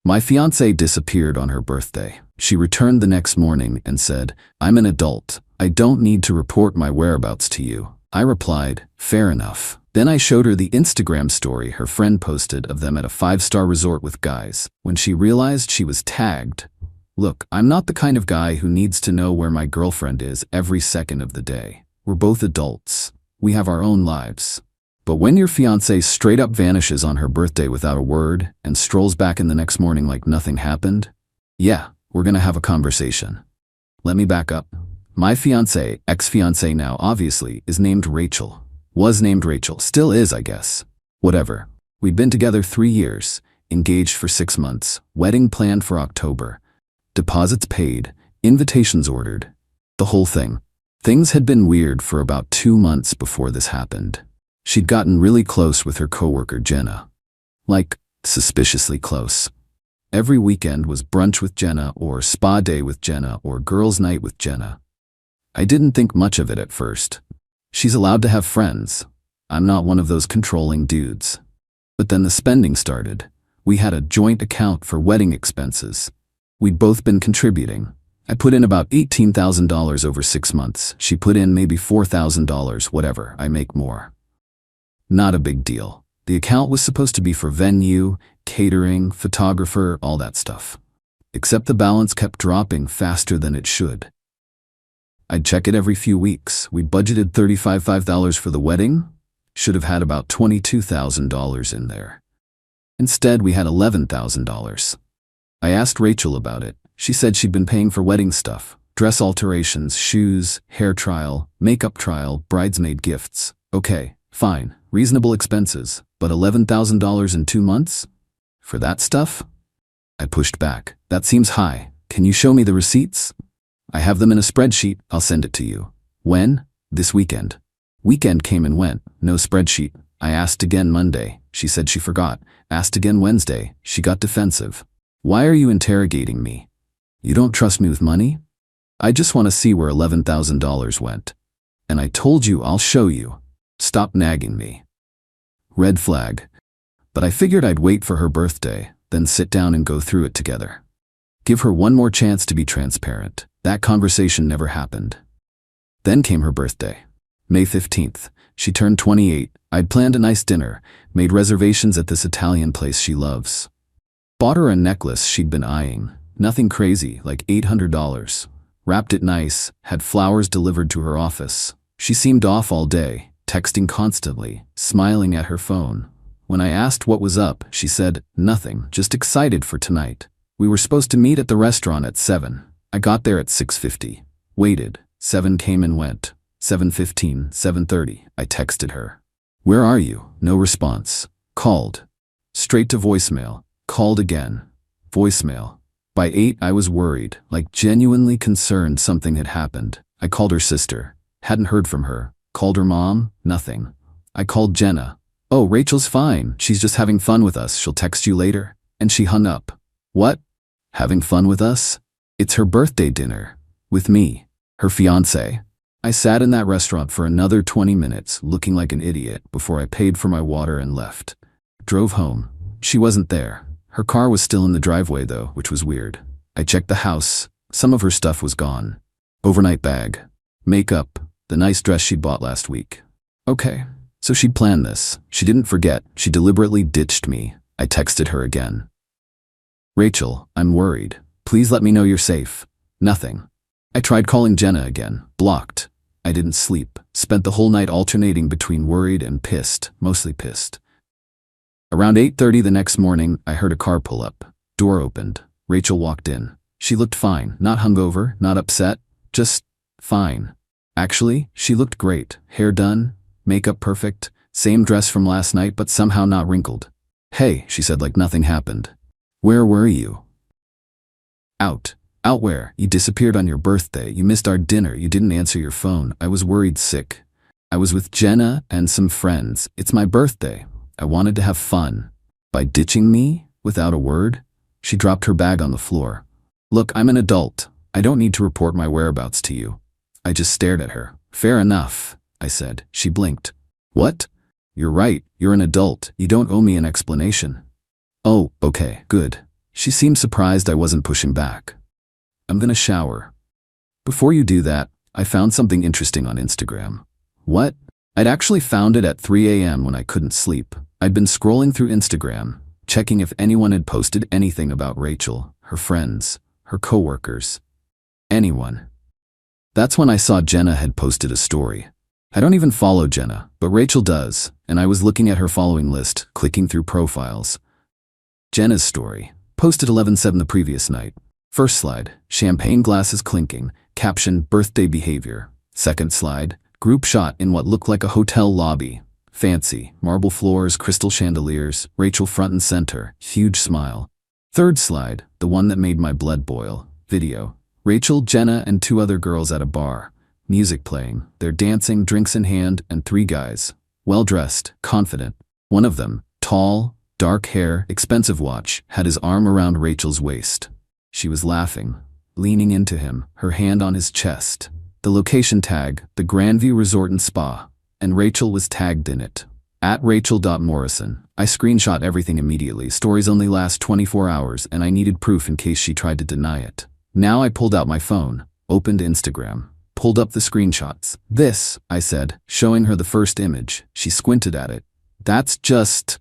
My fiancée disappeared on her birthday. She returned the next morning and said, "I'm an adult. I don't need to report my whereabouts to you." I replied, "Fair enough." Then I showed her the Instagram story her friend posted of them at a 5-star resort with guys. When she realized she was tagged, "Look, I'm not the kind of guy who needs to know where my girlfriend is every second of the day. We're both adults. We have our own lives." But when your fiancée straight up vanishes on her birthday without a word and strolls back in the next morning like nothing happened, yeah, we're gonna have a conversation. Let me back up. My fiancée, ex-fiancée now obviously, is named Rachel. Was named Rachel, still is, I guess. Whatever. We'd been together 3 years, engaged for 6 months, wedding planned for October, deposits paid, invitations ordered, the whole thing. Things had been weird for about 2 months before this happened. She'd gotten really close with her coworker Jenna. Like, suspiciously close. Every weekend was brunch with Jenna or spa day with Jenna or girls' night with Jenna. I didn't think much of it at first. She's allowed to have friends. I'm not one of those controlling dudes. But then the spending started. We had a joint account for wedding expenses. We'd both been contributing. I put in about $18,000 over 6 months. She put in maybe $4,000, whatever, I make more. Not a big deal. The account was supposed to be for venue, catering, photographer, all that stuff. Except the balance kept dropping faster than it should. I'd check it every few weeks. We budgeted $35,000 for the wedding. Should have had about $22,000 in there. Instead, we had $11,000. I asked Rachel about it. She said she'd been paying for wedding stuff, dress alterations, shoes, hair trial, makeup trial, bridesmaid gifts. Okay, fine, reasonable expenses, but $11,000 in 2 months? For that stuff? I pushed back. That seems high. Can you show me the receipts? I have them in a spreadsheet. I'll send it to you. When? This weekend. Weekend came and went. No spreadsheet. I asked again Monday. She said she forgot. Asked again Wednesday. She got defensive. Why are you interrogating me? You don't trust me with money? I just want to see where $11,000 went. And I told you I'll show you. Stop nagging me. Red flag. But I figured I'd wait for her birthday, then sit down and go through it together. Give her one more chance to be transparent. That conversation never happened. Then came her birthday. May 15th. She turned 28. I'd planned a nice dinner, made reservations at this Italian place she loves. Bought her a necklace she'd been eyeing. Nothing crazy, like $800. Wrapped it nice, had flowers delivered to her office. She seemed off all day, texting constantly, smiling at her phone. When I asked what was up, she said, "Nothing, just excited for tonight. We were supposed to meet at the restaurant at 7. I got there at 6:50. Waited. 7 came and went. 7:15, 7:30. I texted her. Where are you? No response. Called. Straight to voicemail. Called again. Voicemail. By 8, I was worried, like genuinely concerned something had happened. I called her sister. Hadn't heard from her. Called her mom. Nothing. I called Jenna. "Oh, Rachel's fine. She's just having fun with us. She'll text you later." And she hung up. What? Having fun with us? It's her birthday dinner. With me. Her fiancé. I sat in that restaurant for another 20 minutes, looking like an idiot, before I paid for my water and left. Drove home. She wasn't there. Her car was still in the driveway though, which was weird. I checked the house. Some of her stuff was gone. Overnight bag. Makeup. The nice dress she'd bought last week. Okay. So she'd planned this. She didn't forget. She deliberately ditched me. I texted her again. Rachel, I'm worried. Please let me know you're safe. Nothing. I tried calling Jenna again. Blocked. I didn't sleep. Spent the whole night alternating between worried and pissed. Mostly pissed. Around 8:30 the next morning, I heard a car pull up. Door opened. Rachel walked in. She looked fine. Not hungover, not upset. Just fine. Actually, she looked great. Hair done. Makeup perfect. Same dress from last night, but somehow not wrinkled. Hey, she said like nothing happened. Where were you? Out. Out where? You disappeared on your birthday. You missed our dinner. You didn't answer your phone. I was worried sick. I was with Jenna and some friends. It's my birthday. I wanted to have fun. By ditching me? Without a word? She dropped her bag on the floor. Look, I'm an adult. I don't need to report my whereabouts to you. I just stared at her. Fair enough, I said. She blinked. What? You're right. You're an adult. You don't owe me an explanation. Oh, okay, good. She seemed surprised I wasn't pushing back. I'm gonna shower. Before you do that, I found something interesting on Instagram. What? I'd actually found it at 3 a.m. when I couldn't sleep. I'd been scrolling through Instagram, checking if anyone had posted anything about Rachel, her friends, her coworkers. Anyone. That's when I saw Jenna had posted a story. I don't even follow Jenna, but Rachel does, and I was looking at her following list, clicking through profiles. Jenna's story, posted 11/7 the previous night. First slide, champagne glasses clinking, caption birthday behavior. Second slide, group shot in what looked like a hotel lobby. Fancy, marble floors, crystal chandeliers, Rachel front and center, huge smile. Third slide, the one that made my blood boil. Video, Rachel, Jenna, and 2 other girls at a bar. Music playing, they're dancing, drinks in hand, and 3 guys. Well-dressed, confident. One of them, tall, dark hair, expensive watch, had his arm around Rachel's waist. She was laughing, leaning into him, her hand on his chest. The location tag, the Grandview Resort and Spa, and Rachel was tagged in it. At Rachel.Morrison. I screenshot everything immediately. Stories only last 24 hours, and I needed proof in case she tried to deny it. Now I pulled out my phone, opened Instagram, pulled up the screenshots. This, I said, showing her the first image. She squinted at it. That's just...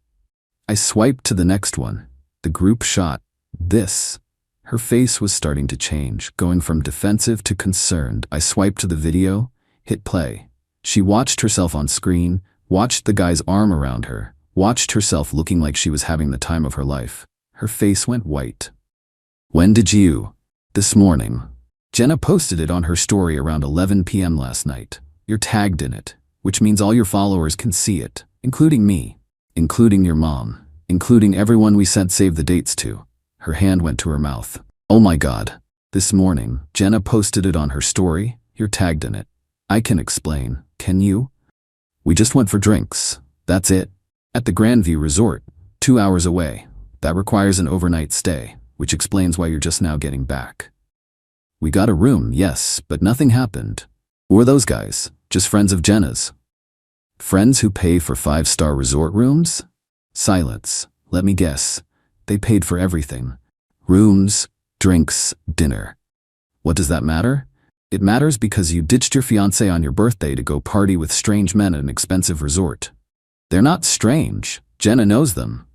I swiped to the next one. The group shot. This. Her face was starting to change, going from defensive to concerned. I swiped to the video, hit play. She watched herself on screen, watched the guy's arm around her, watched herself looking like she was having the time of her life. Her face went white. When did you? This morning. Jenna posted it on her story around 11 p.m. last night. You're tagged in it, which means all your followers can see it, including me, including your mom, including everyone we sent save the dates to. Her hand went to her mouth. Oh my God. This morning, Jenna posted it on her story. You're tagged in it. I can explain. Can you? We just went for drinks. That's it. At the Grandview Resort, 2 hours away. That requires an overnight stay, which explains why you're just now getting back. We got a room, yes, but nothing happened. Who are those guys? Just friends of Jenna's. Friends who pay for 5-star resort rooms? Silence. Let me guess. They paid for everything. Rooms, drinks, dinner. What does that matter? It matters because you ditched your fiancé on your birthday to go party with strange men at an expensive resort. They're not strange. Jenna knows them.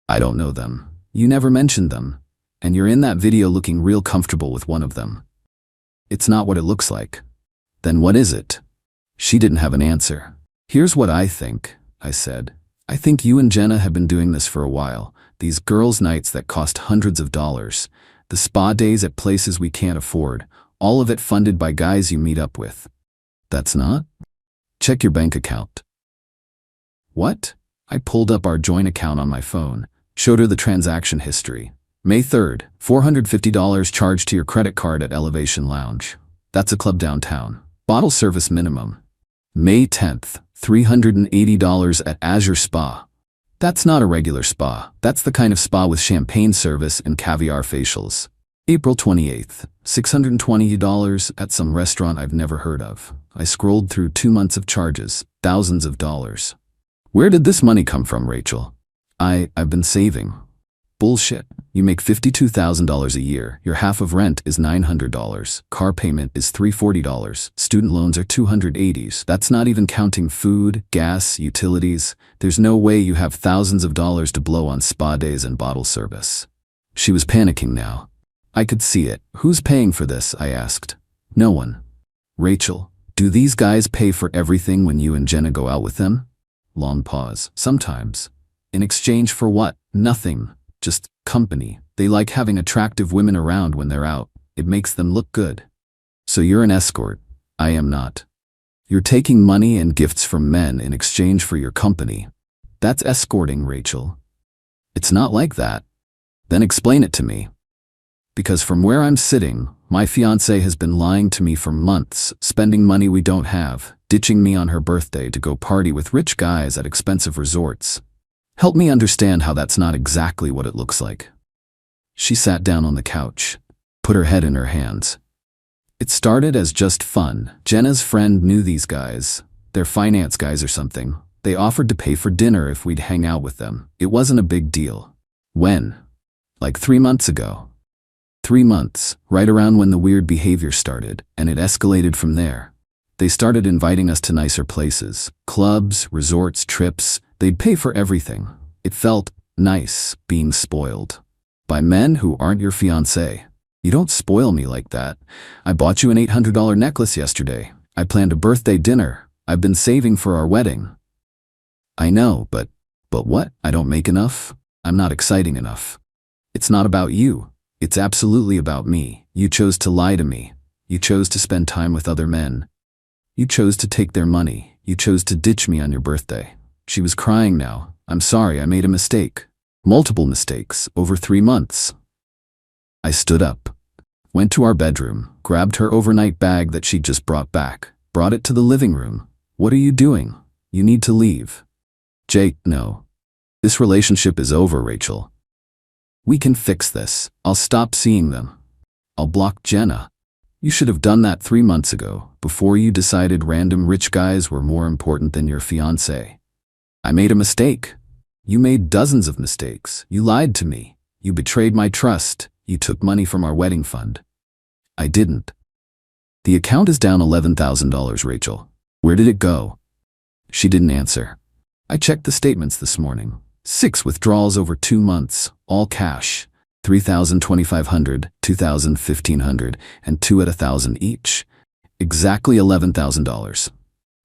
I don't know them. You never mentioned them. And you're in that video looking real comfortable with one of them. It's not what it looks like. Then what is it? She didn't have an answer. Here's what I think, I said. I think you and Jenna have been doing this for a while. These girls' nights that cost hundreds of dollars. The spa days at places we can't afford. All of it funded by guys you meet up with. That's not? Check your bank account. What? I pulled up our joint account on my phone, showed her the transaction history. May 3rd, $450 charged to your credit card at Elevation Lounge. That's a club downtown. Bottle service minimum. May 10th, $380 at Azure Spa. That's not a regular spa. That's the kind of spa with champagne service and caviar facials. April 28th, $620 at some restaurant I've never heard of. I scrolled through 2 months of charges, thousands of dollars. Where did this money come from, Rachel? I've been saving. Bullshit. You make $52,000 a year. Your half of rent is $900. Car payment is $340. Student loans are $280. That's not even counting food, gas, utilities. There's no way you have thousands of dollars to blow on spa days and bottle service. She was panicking now. I could see it. Who's paying for this? I asked. No one. Rachel, do these guys pay for everything when you and Jenna go out with them? Long pause. Sometimes. In exchange for what? Nothing. Just company. They like having attractive women around when they're out. It makes them look good. So you're an escort. I am not. You're taking money and gifts from men in exchange for your company. That's escorting, Rachel. It's not like that. Then explain it to me. Because from where I'm sitting, my fiancé has been lying to me for months, spending money we don't have, ditching me on her birthday to go party with rich guys at expensive resorts. Help me understand how that's not exactly what it looks like. She sat down on the couch, put her head in her hands. It started as just fun. Jenna's friend knew these guys. They're finance guys or something. They offered to pay for dinner if we'd hang out with them. It wasn't a big deal. When? Like 3 months ago. 3 months, right around when the weird behavior started, and it escalated from there. They started inviting us to nicer places, clubs, resorts, trips. They'd pay for everything. It felt nice being spoiled. By men who aren't your fiancé. You don't spoil me like that. I bought you an $800 necklace yesterday. I planned a birthday dinner. I've been saving for our wedding. I know, but what? I don't make enough? I'm not exciting enough. It's not about you. It's absolutely about me. You chose to lie to me. You chose to spend time with other men. You chose to take their money. You chose to ditch me on your birthday. She was crying now. I'm sorry, I made a mistake. Multiple mistakes, over 3 months. I stood up, went to our bedroom, grabbed her overnight bag that she'd just brought back, brought it to the living room. What are you doing? You need to leave. Jake, no. This relationship is over, Rachel. We can fix this. I'll stop seeing them. I'll block Jenna. You should have done that 3 months ago, before you decided random rich guys were more important than your fiancé. I made a mistake. You made dozens of mistakes. You lied to me. You betrayed my trust. You took money from our wedding fund. I didn't. The account is down $11,000, Rachel. Where did it go? She didn't answer. I checked the statements this morning. 6 withdrawals over 2 months, all cash. $3,000, $2,500, $2,000, $1,500, and 2 at $1,000 each. Exactly $11,000.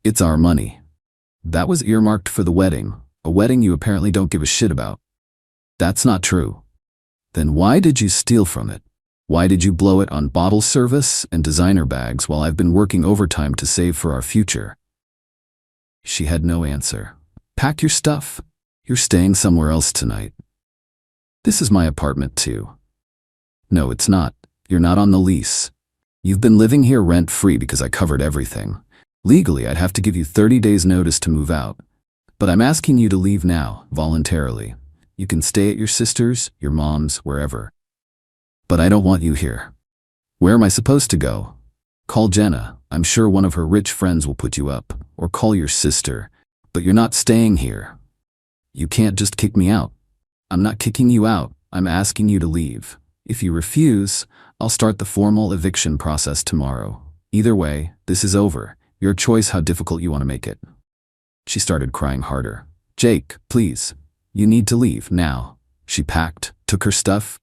It's our money. That was earmarked for the wedding, a wedding you apparently don't give a shit about. That's not true. Then why did you steal from it? Why did you blow it on bottle service and designer bags while I've been working overtime to save for our future? She had no answer. Pack your stuff. You're staying somewhere else tonight. This is my apartment too. No, it's not. You're not on the lease. You've been living here rent-free because I covered everything. Legally, I'd have to give you 30 days notice to move out. But I'm asking you to leave now, voluntarily. You can stay at your sister's, your mom's, wherever. But I don't want you here. Where am I supposed to go? Call Jenna. I'm sure one of her rich friends will put you up. Or call your sister. But you're not staying here. You can't just kick me out. I'm not kicking you out. I'm asking you to leave. If you refuse, I'll start the formal eviction process tomorrow. Either way, this is over. Your choice how difficult you want to make it. She started crying harder. Jake, please. You need to leave now. She packed, took her stuff.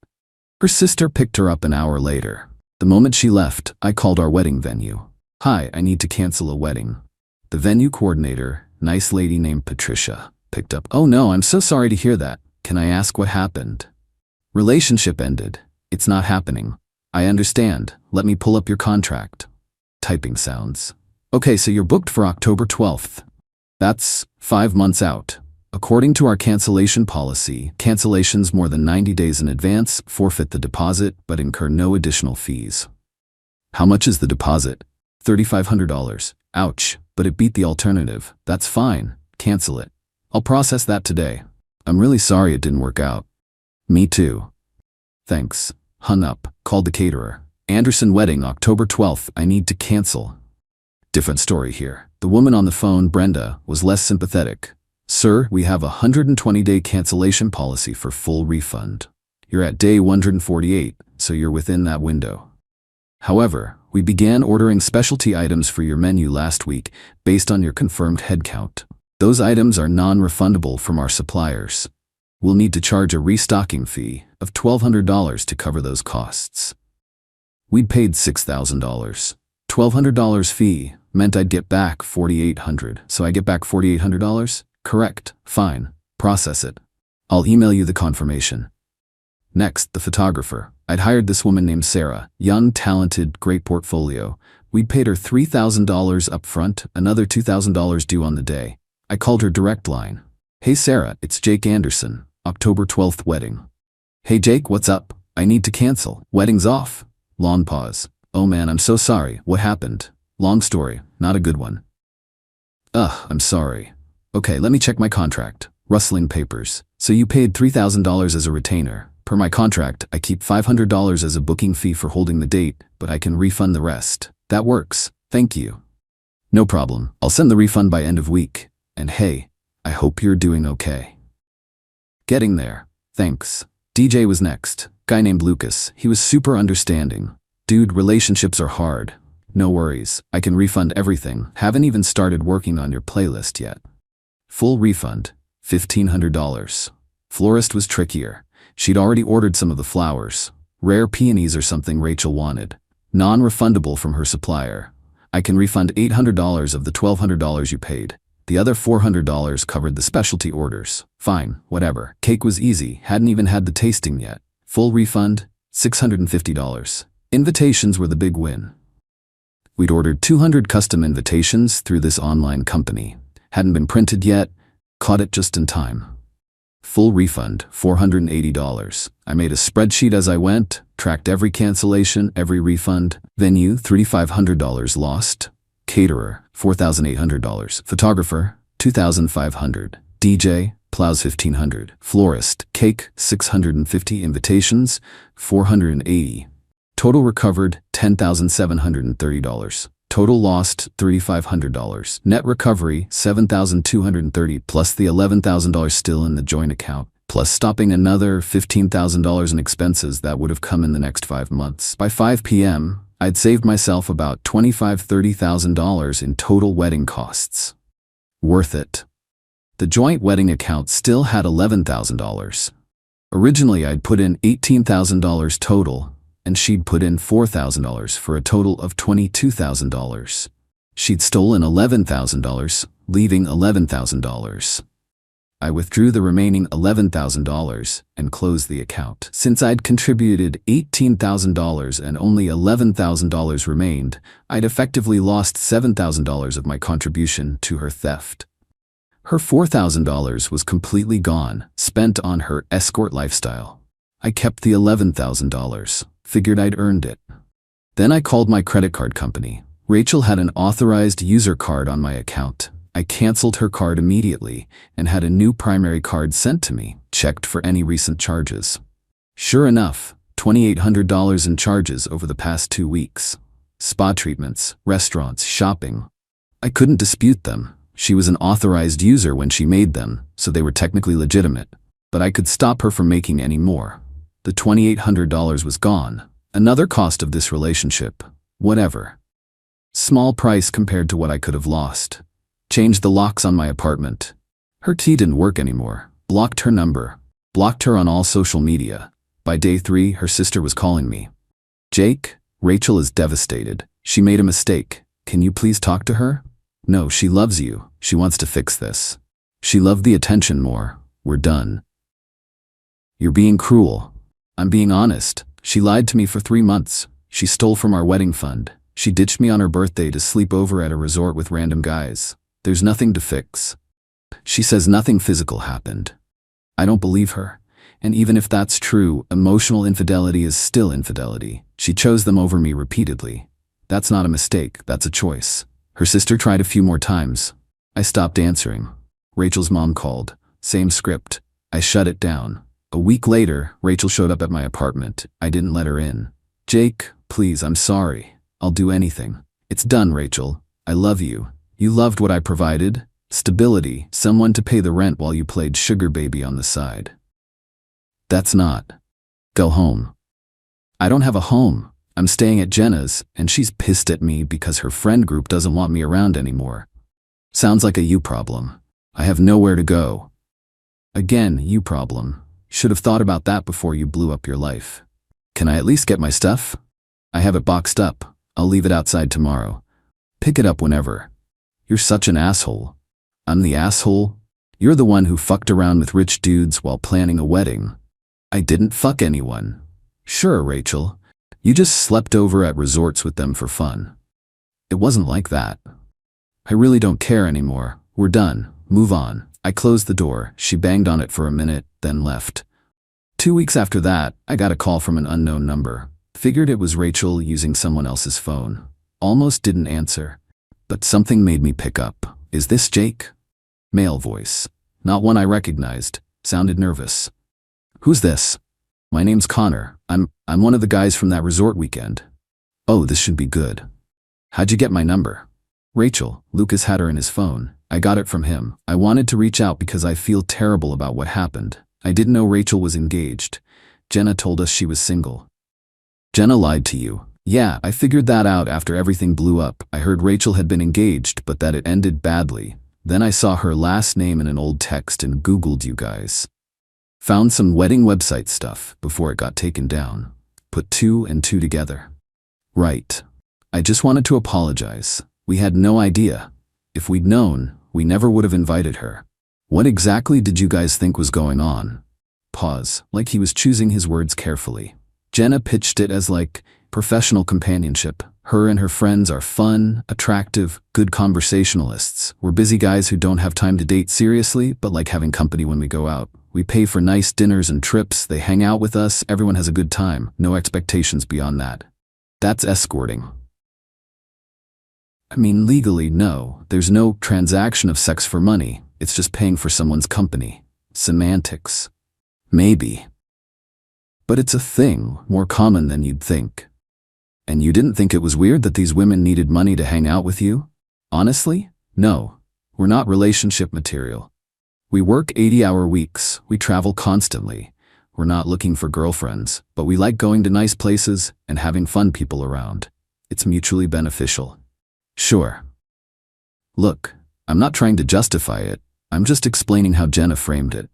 Her sister picked her up an hour later. The moment she left, I called our wedding venue. Hi, I need to cancel a wedding. The venue coordinator, nice lady named Patricia, picked up. Oh no, I'm so sorry to hear that. Can I ask what happened? Relationship ended. It's not happening. I understand. Let me pull up your contract. Typing sounds. Okay, so you're booked for October 12th. That's 5 months out. According to our cancellation policy, cancellations more than 90 days in advance forfeit the deposit but incur no additional fees. How much is the deposit? $3,500. Ouch, but it beat the alternative. That's fine. Cancel it. I'll process that today. I'm really sorry it didn't work out. Me too. Thanks. Hung up. Called the caterer. Anderson wedding, October 12th. I need to cancel. Different story here. The woman on the phone, Brenda, was less sympathetic. Sir, we have a 120-day cancellation policy for full refund. You're at day 148, so you're within that window. However, we began ordering specialty items for your menu last week based on your confirmed headcount. Those items are non-refundable from our suppliers. We'll need to charge a restocking fee of $1,200 to cover those costs. We'd paid $6,000. $1,200 fee meant I'd get back $4,800, so I get back $4,800? Correct. Fine. Process it. I'll email you the confirmation. Next, the photographer. I'd hired this woman named Sarah, young, talented, great portfolio. We'd paid her $3,000 up front, another $2,000 due on the day. I called her direct line. Hey Sarah, it's Jake Anderson, October 12th wedding. Hey Jake, what's up? I need to cancel. Wedding's off. Long pause. Oh man, I'm so sorry. What happened? Long story, not a good one. I'm sorry. Okay, let me check my contract. Rustling papers. So you paid $3,000 as a retainer. Per my contract, I keep $500 as a booking fee for holding the date, but I can refund the rest. That works. Thank you. No problem. I'll send the refund by end of week. And hey, I hope you're doing okay. Getting there. Thanks. DJ was next. Guy named Lucas. He was super understanding. Dude, relationships are hard. No worries. I can refund everything. Haven't even started working on your playlist yet. Full refund. $1,500. Florist was trickier. She'd already ordered some of the flowers. Rare peonies or something Rachel wanted. Non-refundable from her supplier. I can refund $800 of the $1,200 you paid. The other $400 covered the specialty orders. Fine, whatever. Cake was easy, hadn't even had the tasting yet. Full refund, $650. Invitations were the big win. We'd ordered 200 custom invitations through this online company. Hadn't been printed yet, caught it just in time. Full refund, $480. I made a spreadsheet as I went, tracked every cancellation, every refund. Venue, $3,500 lost. Caterer, $4,800. Photographer, $2,500. DJ, plows $1,500. Florist, cake, $650. Invitations, $480. Total recovered, $10,730. Total lost, $3,500. Net recovery, $7,230 plus the $11,000 still in the joint account, plus stopping another $15,000 in expenses that would have come in the next 5 months. By 5 p.m., I'd saved myself about $25,000–$30,000 in total wedding costs. Worth it. The joint wedding account still had $11,000. Originally, I'd put in $18,000 total, and she'd put in $4,000 for a total of $22,000. She'd stolen $11,000, leaving $11,000. I withdrew the remaining $11,000 and closed the account. Since I'd contributed $18,000 and only $11,000 remained, I'd effectively lost $7,000 of my contribution to her theft. Her $4,000 was completely gone, spent on her escort lifestyle. I kept the $11,000, figured I'd earned it. Then I called my credit card company. Rachel had an authorized user card on my account. I canceled her card immediately and had a new primary card sent to me, checked for any recent charges. Sure enough, $2,800 in charges over the past 2 weeks. Spa treatments, restaurants, shopping. I couldn't dispute them. She was an authorized user when she made them, so they were technically legitimate. But I could stop her from making any more. The $2,800 was gone. Another cost of this relationship. Whatever. Small price compared to what I could have lost. Changed the locks on my apartment. Her key didn't work anymore. Blocked her number. Blocked her on all social media. By day 3, her sister was calling me. Jake, Rachel is devastated. She made a mistake. Can you please talk to her? No, she loves you. She wants to fix this. She loved the attention more. We're done. You're being cruel. I'm being honest. She lied to me for 3 months. She stole from our wedding fund. She ditched me on her birthday to sleep over at a resort with random guys. There's nothing to fix. She says nothing physical happened. I don't believe her. And even if that's true, emotional infidelity is still infidelity. She chose them over me repeatedly. That's not a mistake, that's a choice. Her sister tried a few more times. I stopped answering. Rachel's mom called. Same script. I shut it down. A week later, Rachel showed up at my apartment. I didn't let her in. Jake, please, I'm sorry. I'll do anything. It's done, Rachel. I love you. You loved what I provided. Stability, someone to pay the rent while you played sugar baby on the side. That's not. Go home. I don't have a home. I'm staying at Jenna's, and she's pissed at me because her friend group doesn't want me around anymore. Sounds like a you problem. I have nowhere to go. Again, you problem. Should have thought about that before you blew up your life. Can I at least get my stuff? I have it boxed up. I'll leave it outside tomorrow. Pick it up whenever. You're such an asshole. I'm the asshole? You're the one who fucked around with rich dudes while planning a wedding. I didn't fuck anyone. Sure, Rachel. You just slept over at resorts with them for fun. It wasn't like that. I really don't care anymore. We're done. Move on. I closed the door. She banged on it for a minute, then left. 2 weeks after that, I got a call from an unknown number. Figured it was Rachel using someone else's phone. Almost didn't answer. But something made me pick up. Is this Jake? Male voice. Not one I recognized. Sounded nervous. Who's this? My name's Connor. I'm one of the guys from that resort weekend. Oh, this should be good. How'd you get my number? Rachel. Lucas had her in his phone. I got it from him. I wanted to reach out because I feel terrible about what happened. I didn't know Rachel was engaged. Jenna told us she was single. Jenna lied to you. Yeah, I figured that out after everything blew up. I heard Rachel had been engaged, but that it ended badly. Then I saw her last name in an old text and Googled you guys. Found some wedding website stuff before it got taken down. Put 2 and 2 together. Right. I just wanted to apologize. We had no idea. If we'd known, we never would have invited her. What exactly did you guys think was going on? Pause, like he was choosing his words carefully. Jenna pitched it as like professional companionship. Her and her friends are fun, attractive, good conversationalists. We're busy guys who don't have time to date seriously, but like having company when we go out. We pay for nice dinners and trips, they hang out with us, everyone has a good time. No expectations beyond that. That's escorting. I mean, legally, no. There's no transaction of sex for money. It's just paying for someone's company. Semantics. Maybe. But it's a thing, more common than you'd think. And you didn't think it was weird that these women needed money to hang out with you? Honestly? No. We're not relationship material. We work 80-hour weeks. We travel constantly. We're not looking for girlfriends, but we like going to nice places and having fun people around. It's mutually beneficial. Sure. Look, I'm not trying to justify it. I'm just explaining how Jenna framed it.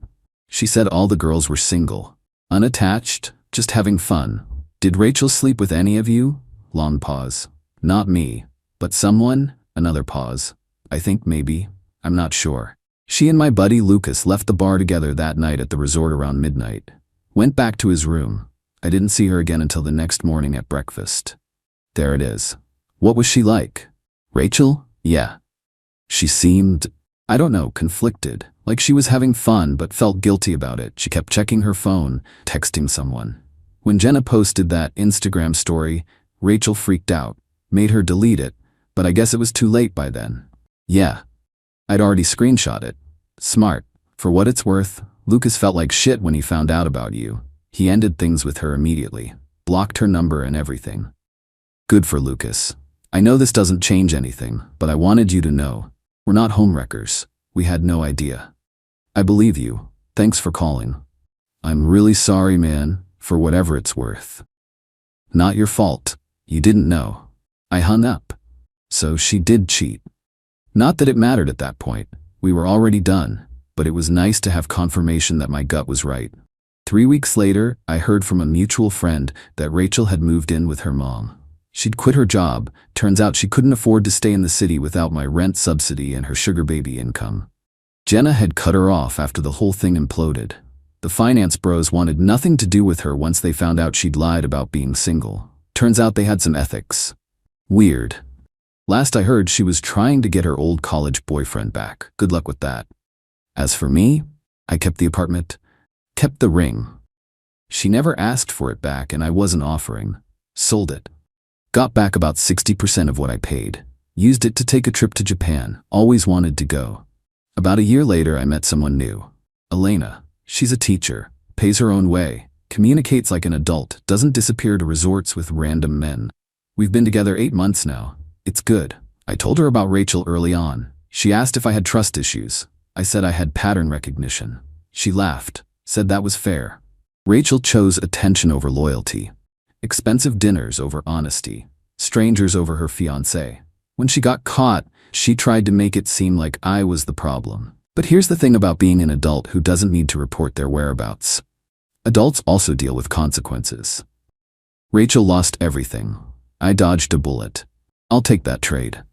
She said all the girls were single, unattached, just having fun. Did Rachel sleep with any of you? Long pause. Not me, but someone? Another pause. I think maybe. I'm not sure. She and my buddy Lucas left the bar together that night at the resort around midnight. Went back to his room. I didn't see her again until the next morning at breakfast. There it is. What was she like? Rachel? Yeah. She seemed, I don't know, conflicted. Like she was having fun but felt guilty about it. She kept checking her phone, texting someone. When Jenna posted that Instagram story, Rachel freaked out, made her delete it, but I guess it was too late by then. Yeah. I'd already screenshot it. Smart. For what it's worth, Lucas felt like shit when he found out about you. He ended things with her immediately. Blocked her number and everything. Good for Lucas. I know this doesn't change anything, but I wanted you to know. We're not homewreckers. We had no idea. I believe you. Thanks for calling. I'm really sorry, man, for whatever it's worth. Not your fault. You didn't know. I hung up. So she did cheat. Not that it mattered at that point. We were already done, but it was nice to have confirmation that my gut was right. 3 weeks later, I heard from a mutual friend that Rachel had moved in with her mom. She'd quit her job. Turns out she couldn't afford to stay in the city without my rent subsidy and her sugar baby income. Jenna had cut her off after the whole thing imploded. The finance bros wanted nothing to do with her once they found out she'd lied about being single. Turns out they had some ethics. Weird. Last I heard, she was trying to get her old college boyfriend back. Good luck with that. As for me, I kept the apartment, kept the ring. She never asked for it back and I wasn't offering. Sold it. Got back about 60% of what I paid. Used it to take a trip to Japan. Always wanted to go. About a year later, I met someone new. Elena. She's a teacher. Pays her own way. Communicates like an adult. Doesn't disappear to resorts with random men. We've been together 8 months now. It's good. I told her about Rachel early on. She asked if I had trust issues. I said I had pattern recognition. She laughed. Said that was fair. Rachel chose attention over loyalty. Expensive dinners over honesty. Strangers over her fiancé. When she got caught, she tried to make it seem like I was the problem. But here's the thing about being an adult who doesn't need to report their whereabouts. Adults also deal with consequences. Rachel lost everything. I dodged a bullet. I'll take that trade.